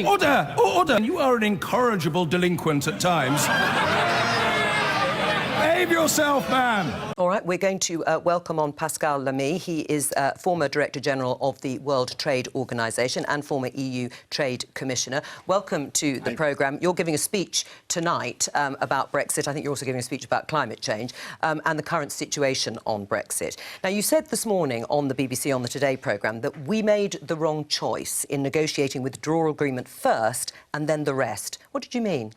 Order! Order! You are an incorrigible delinquent at times. Behave yourself, man! All right, we're going to welcome on Pascal Lamy. He is former Director General of the World Trade Organization and former EU Trade Commissioner. Welcome to the programme. You're giving a speech tonight about Brexit. I think you're also giving a speech about climate change and the current situation on Brexit. Now, you said this morning on the BBC on the Today programme that we made the wrong choice in negotiating withdrawal agreement first and then the rest. What did you mean?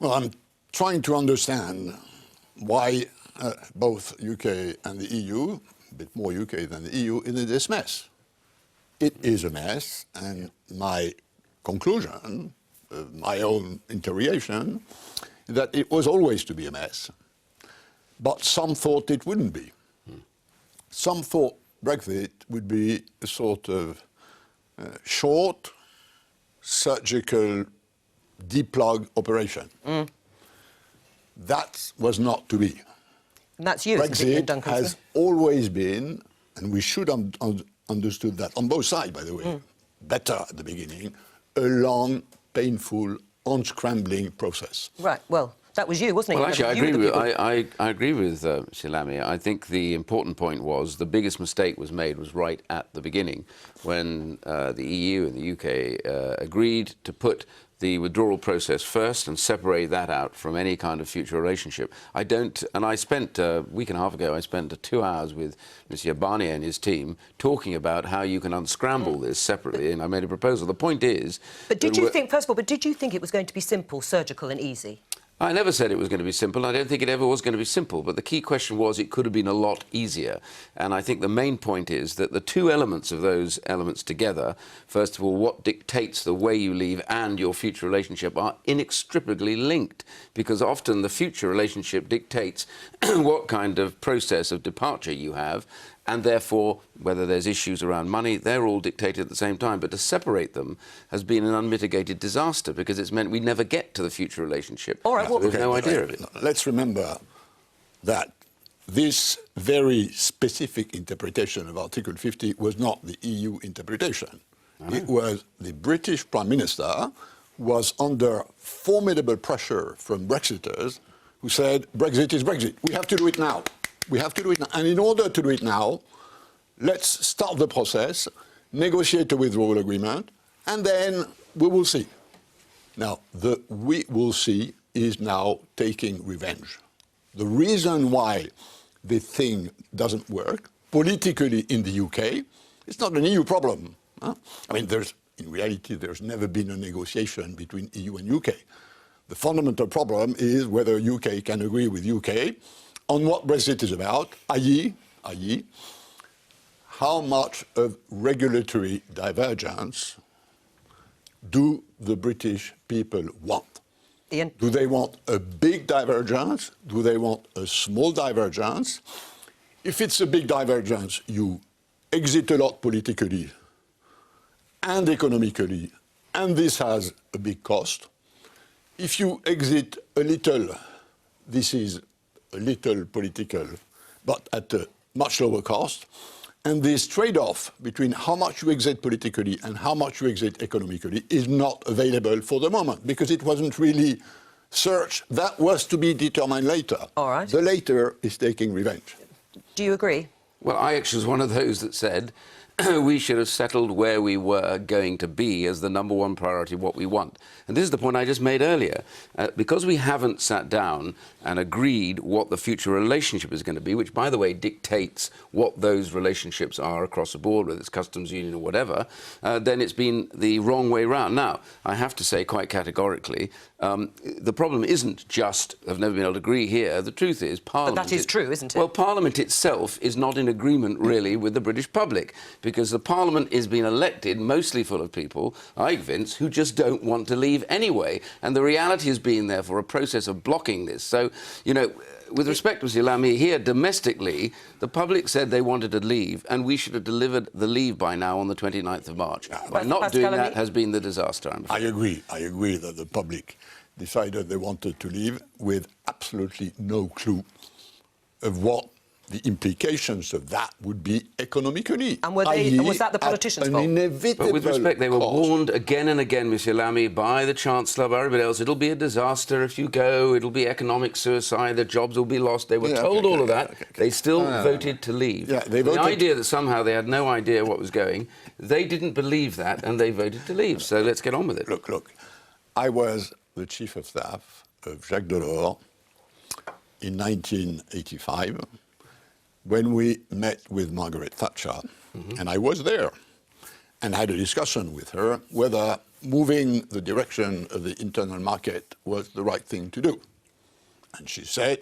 Well, I'm trying to understand why both UK and the EU, a bit more UK than the EU, is in this mess. It is a mess, and my conclusion, my own interrogation, is that it was always to be a mess. But some thought it wouldn't be. Some thought Brexit would be a sort of short, surgical, deplug operation. That was not to be. And that's you, Brexit Duncan has Smith? always been, and we should have understood that on both sides, by the way, better at the beginning, a long, painful, unscrambling process. Right, well, that was you, wasn't it? Well, actually, I agree with Mr. Lamy. I think the important point was the biggest mistake was made was right at the beginning when the EU and the UK agreed to put the withdrawal process first and separate that out from any kind of future relationship. I spent, a week and a half ago, I spent 2 hours with Mr. Barnier and his team talking about how you can unscramble this separately, and I made a proposal. The point is... But did you think, first of all, did you think it was going to be simple, surgical and easy? I never said it was going to be simple. I don't think it ever was going to be simple. But the key question was it could have been a lot easier. And I think the main point is that the two elements of those elements together, first of all, what dictates the way you leave and your future relationship are inextricably linked, because often the future relationship dictates what kind of process of departure you have. And therefore, whether there's issues around money, they're all dictated at the same time. But to separate them has been an unmitigated disaster because it's meant we never get to the future relationship. All right, well, we have no idea of it. Let's remember that this very specific interpretation of Article 50 was not the EU interpretation. It was the British Prime Minister who was under formidable pressure from Brexiters who said, Brexit is Brexit. We have to do it now. We have to do it now. And in order to do it now, let's start the process, negotiate a withdrawal agreement, and then we will see. Now, the we will see is now taking revenge. The reason why this thing doesn't work politically in the UK, it's not an EU problem. I mean, in reality, there's never been a negotiation between EU and UK. The fundamental problem is whether UK can agree with UK on what Brexit is about, i.e., how much of regulatory divergence do the British people want? Iain? Do they want a big divergence? Do they want a small divergence? If it's a big divergence, you exit a lot politically and economically, and this has a big cost. If you exit a little, this is a little political, but at a much lower cost. And this trade-off between how much you exit politically and how much you exit economically is not available for the moment because it wasn't really searched. That was to be determined later. All right. The later is taking revenge. Do you agree? Well, I actually was one of those that said we should have settled where we were going to be as the number one priority of what we want. And this is the point I just made earlier. Because we haven't sat down and agreed what the future relationship is going to be, which, by the way, dictates what those relationships are across the board, whether it's customs union or whatever, then it's been the wrong way round. Now, I have to say quite categorically, the problem isn't just I've never been able to agree here. The truth is Parliament... But that is true, isn't it? Well, Parliament itself is not in agreement, really, with the British public, because the Parliament is being elected mostly full of people, I'm convinced, who just don't want to leave anyway. And the reality has been, therefore, a process of blocking this. So, you know, with respect to Mr. Lamy, here domestically, the public said they wanted to leave, and we should have delivered the leave by now on the 29th of March. By not doing that has been the disaster, I'm afraid. I agree that the public decided they wanted to leave with absolutely no clue of what the implications of that would be economically. And was that the politicians' fault? Inevitable But with respect, they were cost. warned again and again, Monsieur Lamy, by the Chancellor, by everybody else, it'll be a disaster if you go, it'll be economic suicide, the jobs will be lost. They were told all of that. They still voted to leave. Yeah, they the voted... idea that somehow they had no idea what was going, they didn't believe that, and they voted to leave. So let's get on with it. Look, I was the Chief of Staff of Jacques Delors in 1985, when we met with Margaret Thatcher, and I was there, and had a discussion with her whether moving the direction of the internal market was the right thing to do. And she said,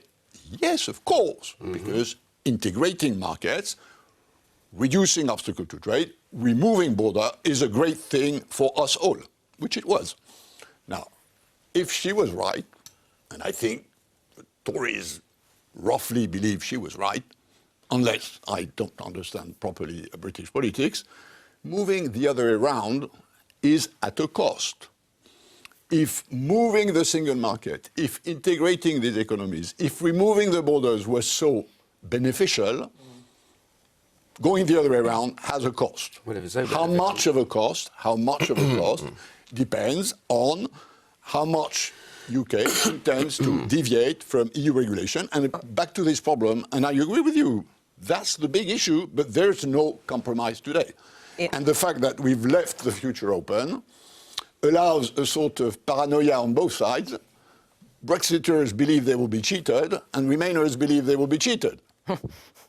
yes, of course, because integrating markets, reducing obstacle to trade, removing border is a great thing for us all, which it was. Now, if she was right, and I think the Tories roughly believe she was right, unless I don't understand properly British politics, moving the other way around is at a cost. If moving the single market, if integrating these economies, if removing the borders was so beneficial, going the other way around has a cost. How much of a cost depends on how much UK intends to deviate from EU regulation. And back to this problem, and I agree with you, that's the big issue, but there's no compromise today. And the fact that we've left the future open allows a sort of paranoia on both sides. Brexiters believe they will be cheated, and Remainers believe they will be cheated.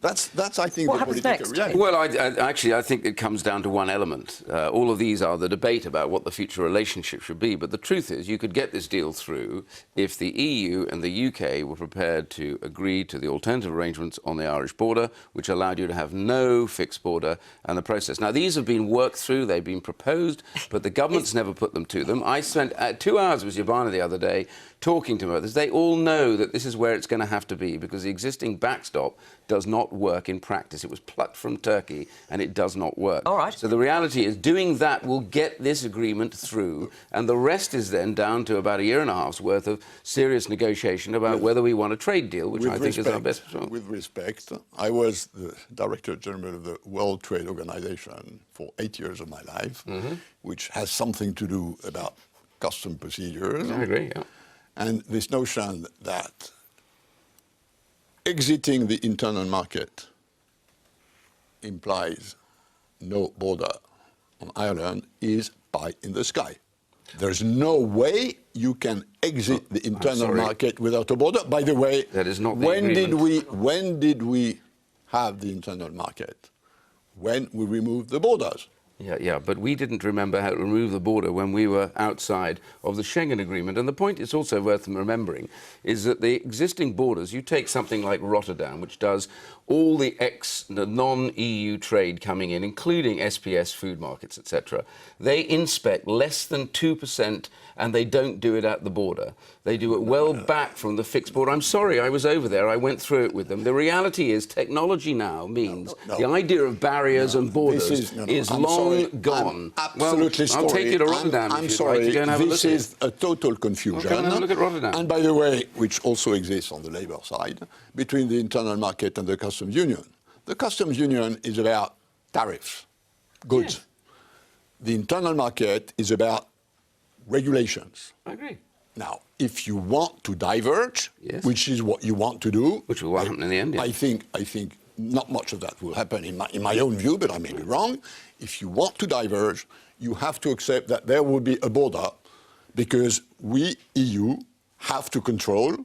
That's I think, what the political next? reality. Well, I think it comes down to one element. All of these are the debate about what the future relationship should be. But the truth is, you could get this deal through if the EU and the UK were prepared to agree to the alternative arrangements on the Irish border, which allowed you to have no fixed border and the process. Now, these have been worked through, they've been proposed, but the government's never put them to them. I spent 2 hours with Yabana the other day talking to others. They all know that this is where it's going to have to be, because the existing backstop does not work in practice. It was plucked from Turkey, and it does not work. All right. So the reality is doing that will get this agreement through, and the rest is then down to about a year and a half's worth of serious negotiation about whether we want a trade deal, which I think is our best result. With respect, I was the Director General of the World Trade Organization for 8 years of my life, which has something to do about custom procedures. I agree, yeah. And this notion that exiting the internal market implies no border on Ireland is pie in the sky. There's no way you can exit the internal market without a border. By the way, that is not the when did we have the internal market? When we removed the borders. Yeah, but we didn't remember how to remove the border when we were outside of the Schengen Agreement. And the point is also worth remembering is that the existing borders, you take something like Rotterdam, which does all the non-EU trade coming in, including SPS, food markets, etc. They inspect less than 2%, and they don't do it at the border. They do it well back from the fixed border. I'm sorry, I was over there. I went through it with them. The reality is technology now means the idea of barriers and borders is long gone. I'm absolutely sorry. I'll take you to Rotterdam I'm if you'd sorry. like to go and have a look. This is a total confusion. Come and have a look at Rotterdam. And by the way, which also exists on the Labour side, between the internal market and the customs union. The customs union is about tariffs, goods. Yeah. The internal market is about regulations. I agree. Now, if you want to diverge, which is what you want to do, which will happen in the end, I think not much of that will happen in my own view, but I may be wrong. If you want to diverge, you have to accept that there will be a border, because we, EU, have to control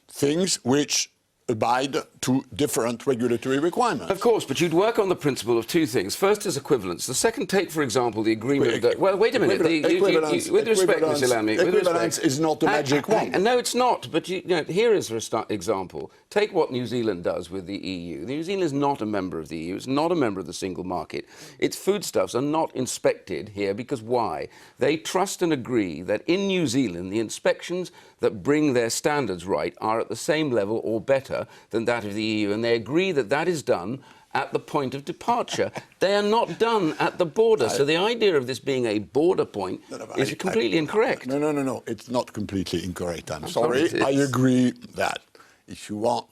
things which abide to different regulatory requirements. Of course, but you'd work on the principle of two things. First is equivalence. The second, take, for example, the agreement that... Well, wait a minute. With respect, Mr. Lamy... Equivalence is not a magic wand. No, it's not. But here is an example. Take what New Zealand does with the EU. New Zealand is not a member of the EU. It's not a member of the single market. Its foodstuffs are not inspected here because why? They trust and agree that in New Zealand, the inspections that bring their standards right are at the same level or better than that of the EU, and they agree that that is done at the point of departure. They are not done at the border. So the idea of this being a border point is completely incorrect. No. It's not completely incorrect. I'm sorry. I agree that if you want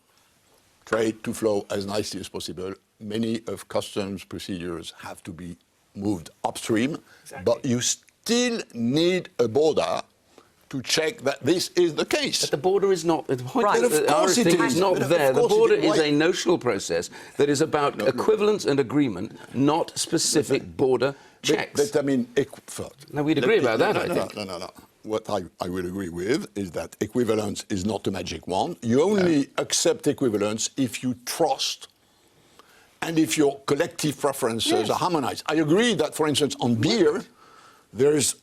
trade to flow as nicely as possible. Many of customs procedures have to be moved upstream, but you still need a border to check that this is the case. But the border is not... The point Right. is that our thing is not there. The Of course border it is. is a notional process that is about equivalence and agreement, not specific border checks. But I mean, No, we'd agree about that, I think. No. What I will agree with is that equivalence is not a magic wand. You only accept equivalence if you trust and if your collective preferences are harmonized. I agree that, for instance, on beer, there is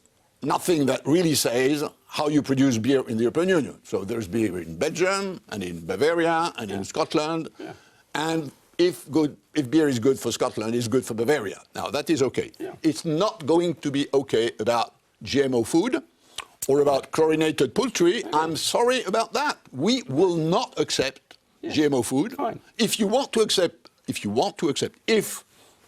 nothing that really says how you produce beer in the European Union. So there's beer in Belgium and in Bavaria and in Scotland. Yeah. And if beer is good for Scotland, it's good for Bavaria. Now, that is okay. Yeah. It's not going to be okay about GMO food or about chlorinated poultry. I'm sorry about that. We will not accept GMO food. Fine. If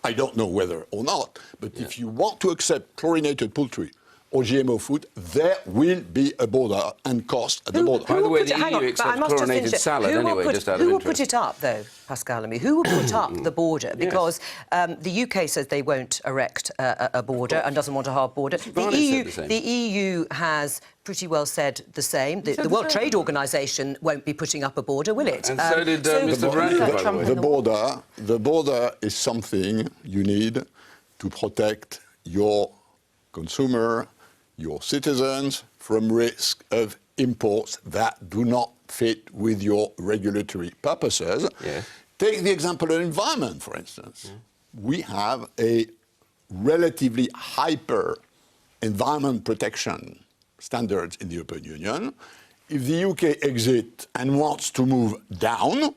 I don't know whether or not, but if you want to accept chlorinated poultry or GMO food, there will be a border and cost at the border. By the way, the EU accepts chlorinated salad anyway, just out of interest. Who will put it up, though, Pascal Lamy? Who will put up the border? Because the UK says they won't erect a border and doesn't want a hard border. The EU has pretty well said the same. The World Trade Organization won't be putting up a border, will it? And so did Mr. Bradford, by the way. The border is something you need to protect your consumer, your citizens, from risk of imports that do not fit with your regulatory purposes. Yeah. Take the example of environment, for instance. Yeah. We have a relatively hyper environment protection standards in the European Union. If the UK exits and wants to move down,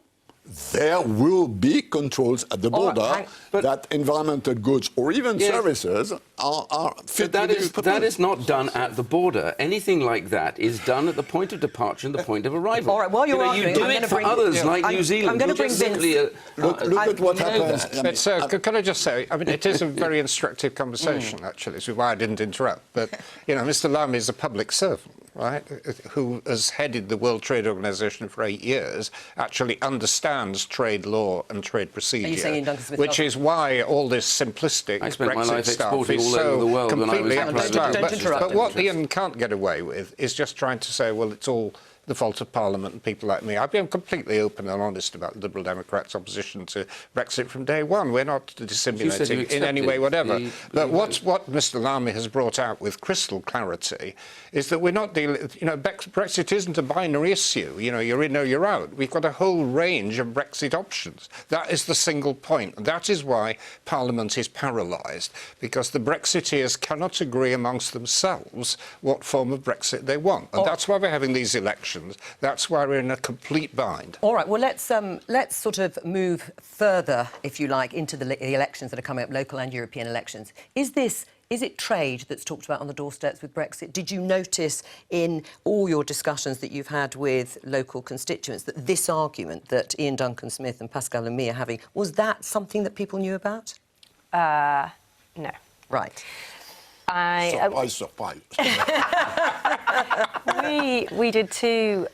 there will be controls at the border that environmental goods or even services are fit. But that is not done at the border. Anything like that is done at the point of departure and the point of arrival. All right, while you're arguing, you do it for others like New Zealand. I'm going to bring Vince. Look at what happens. But, sir, can I just say, I mean, it is a very instructive conversation, actually, which is why I didn't interrupt. But, you know, Mr. Lamy is a public servant, right, who has headed the World Trade Organization for 8 years, actually understands trade law and trade procedure, which is why all this simplistic Brexit stuff is so completely abstract. But what Iain can't get away with is just trying to say, well, it's all the fault of Parliament and people like me. I've been completely open and honest about the Liberal Democrats' opposition to Brexit from day one. We're not dissimulating in any way, whatever. But what Mr. Lamy has brought out with crystal clarity is that we're not dealing... You know, Brexit isn't a binary issue. You know, you're in or you're out. We've got a whole range of Brexit options. That is the single point. And that is why Parliament is paralysed, because the Brexiteers cannot agree amongst themselves what form of Brexit they want. And that's why we're having these elections. That's why we're in a complete bind. All right, well, let's sort of move further, if you like, into the elections that are coming up, local and European elections. Is it trade that's talked about on the doorsteps with Brexit? Did you notice in all your discussions that you've had with local constituents that this argument that Iain Duncan Smith and Pascal Lamy are having, was that something that people knew about? No. Right. Surprise. We did two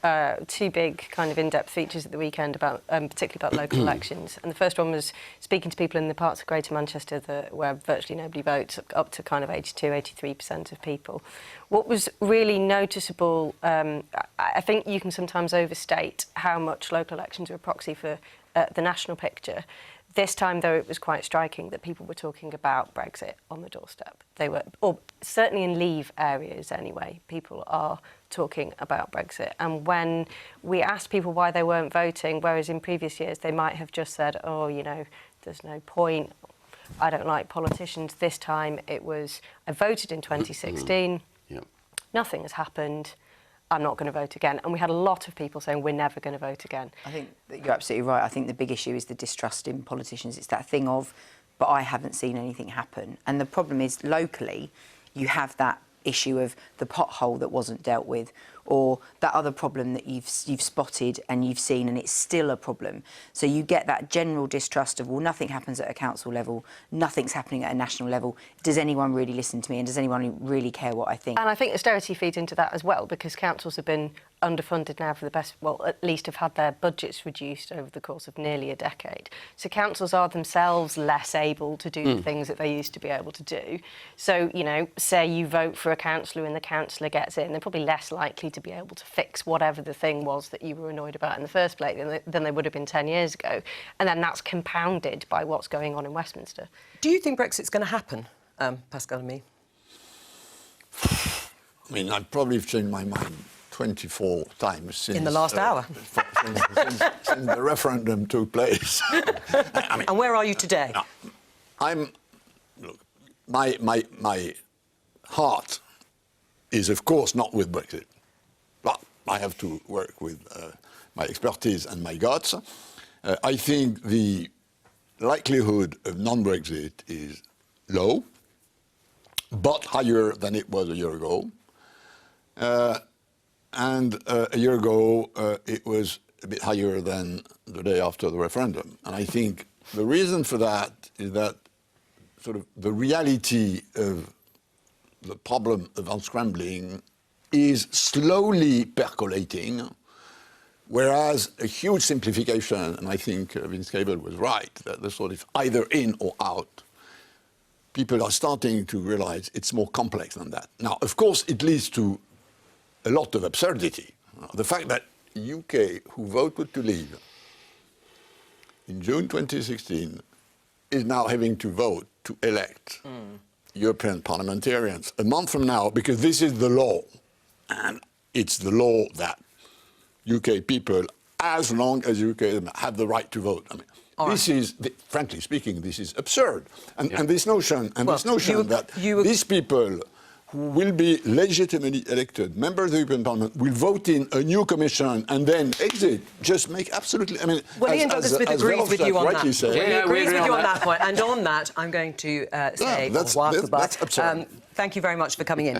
big kind of in-depth features at the weekend about particularly about local elections, and the first one was speaking to people in the parts of Greater Manchester where virtually nobody votes, up to kind of 82-83% of people. What was really noticeable, I think you can sometimes overstate how much local elections are a proxy for the national picture. This time, though, it was quite striking that people were talking about Brexit on the doorstep. They were, or certainly in Leave areas anyway, people are talking about Brexit. And when we asked people why they weren't voting, whereas in previous years they might have just said, oh, you know, there's no point, I don't like politicians. This time it was, I voted in 2016, nothing has happened, I'm not going to vote again. And we had a lot of people saying, we're never going to vote again. I think that you're absolutely right. I think the big issue is the distrust in politicians. It's that thing of, but I haven't seen anything happen. And the problem is, locally, you have that issue of the pothole that wasn't dealt with, or that other problem that you've spotted and you've seen, and it's still a problem. So you get that general distrust of, well, nothing happens at a council level, nothing's happening at a national level. Does anyone really listen to me, and does anyone really care what I think? And I think austerity feeds into that as well, because councils have been underfunded now for the best, well, at least have had their budgets reduced over the course of nearly a decade. So councils are themselves less able to do the things that they used to be able to do. So, you know, say you vote for a councillor and the councillor gets in, they're probably less likely to be able to fix whatever the thing was that you were annoyed about in the first place than they would have been 10 years ago. And then that's compounded by what's going on in Westminster. Do you think Brexit's going to happen, Pascal Lamy? I mean, I've probably changed my mind 24 times since... In the last hour? Since the referendum took place. I mean, and where are you today? No, look, my heart is, of course, not with Brexit. But I have to work with my expertise and my guts. I think the likelihood of non-Brexit is low, but higher than it was a year ago. And a year ago, it was a bit higher than the day after the referendum. And I think the reason for that is that sort of the reality of the problem of unscrambling is slowly percolating, whereas a huge simplification, and I think Vince Cable was right, that the sort of either in or out, people are starting to realize it's more complex than that. Now, of course, it leads to a lot of absurdity. The fact that UK, who voted to leave in June 2016, is now having to vote to elect European parliamentarians a month from now, because this is the law. And it's the law that UK people, as long as UK have the right to vote. I mean, this is, frankly speaking, this is absurd. And this notion, that these people who will be legitimately elected members of the European Parliament will vote in a new commission and then exit just make absolutely... I mean, well, Iain Duncan Smith agrees with you on that. Said, he agrees with you on that point. And on that, I'm going to say... that's absurd. Thank you very much for coming in.